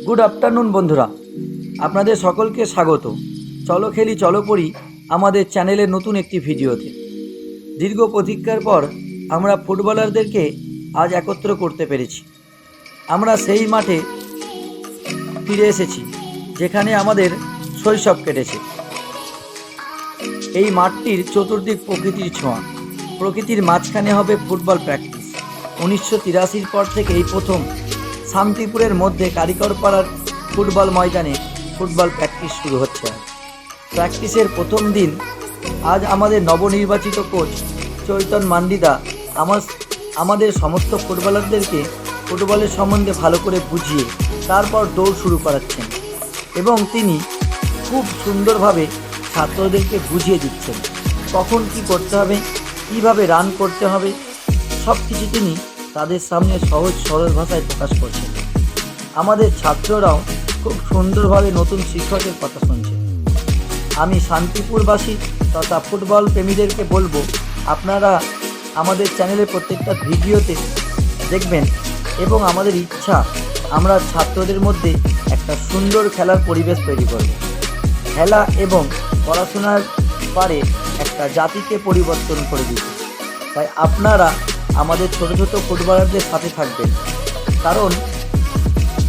Good afternoon বন্ধুরা, আপনাদের সকলকে স্বাগত। চলো খেলি চলো পড়ি আমাদের চ্যানেলের নতুন একটি ভিডিওতে। দীর্ঘ প্রতীক্ষার পর আমরা ফুটবলারদেরকে আজ একত্র করতে পেরেছি। আমরা সেই মাঠে ফিরে এসেছি যেখানে আমাদের শৈশব কেটেছে। এই মাঠটির চতুর্দিক প্রকৃতির ছোঁয়া, প্রকৃতির মাঝখানে হবে ফুটবল প্র্যাকটিস। 1983 পর থেকে এই প্রথম শান্তিপুরের মধ্যে কারিকরপাড়ার ফুটবল ময়দানে ফুটবল প্র্যাকটিস শুরু হচ্ছে। প্র্যাকটিসের প্রথম দিন আজ আমাদের নবনির্বাচিত কোচ চৈতন মান্ডিদা আমাদের সমস্ত ফুটবলারদেরকে ফুটবলের সম্বন্ধে ভালো করে বুঝিয়ে তারপর দৌড় শুরু করাচ্ছেন এবং তিনি খুব সুন্দরভাবে ছাত্রদেরকে বুঝিয়ে দিচ্ছেন কখন কি করতে হবে, কীভাবে রান করতে হবে, সব কিছু তিনি তাদের সামনে সহজ সরল ভাষায় প্রকাশ করছেন। আমাদের ছাত্ররাও খুব সুন্দরভাবে নতুন শিক্ষকের কথা শুনছে। আমি শান্তিপুরবাসী তথা ফুটবল প্রেমীদেরকে বলবো, আপনারা আমাদের চ্যানেলের প্রত্যেকটা ভিডিওতে দেখবেন এবং আমাদের ইচ্ছা আমরা ছাত্রদের মধ্যে একটা সুন্দর খেলার পরিবেশ তৈরি করব। খেলা এবং পড়াশোনার পারে একটা জাতিকে পরিবর্তন করে দিতে। তাই আপনারা আমাদের ছোট ছোট ফুটবলারদের সাথে থাকবেন, কারণ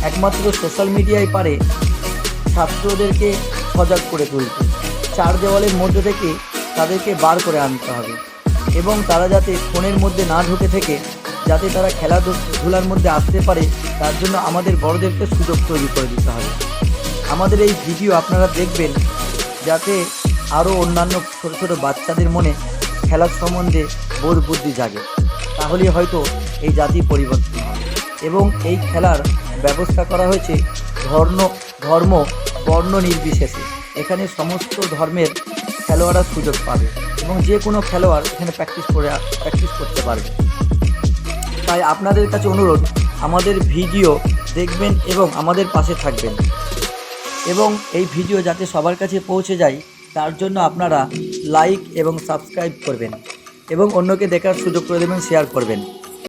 একমাত্র সোশ্যাল মিডিয়ায় পারে ছাত্রদেরকে সজাগ করে তুলতে। চার দেওয়ালের মধ্যে থেকে তাদেরকে বার করে আনতে হবে এবং তারা যাতে ফোনের মধ্যে না ঢুকে থেকে যাতে তারা খেলাধুলার মধ্যে আসতে পারে, তার জন্য আমাদের বড়দেরকে সুযোগ তৈরি করে দিতে হবে। আমাদের এই ভিডিও আপনারা দেখবেন যাতে আরও অন্যান্য ছোট ছোট বাচ্চাদের মনে খেলার সম্বন্ধে বোধ বুদ্ধি জাগে, তাহলে হয়তো এই জাতি পরিবর্তন হবে। এবং এই খেলার ব্যবস্থা করা হয়েছে ধর্ম বর্ণ নির্বিশেষে। এখানে সমস্ত ধর্মের খেলোয়াড়রা সুযোগ পাবে এবং যে কোনো খেলোয়াড় এখানে প্র্যাকটিস করতে পারবে। তাই আপনাদের কাছে অনুরোধ, আমাদের ভিডিও দেখবেন এবং আমাদের পাশে থাকবেন এবং এই ভিডিও যাতে সবার কাছে পৌঁছে যায় তার জন্য আপনারা লাইক এবং সাবস্ক্রাইব করবেন এবং অন্যকে দেখার সুযোগ করে দেবেন, শেয়ার করবেন।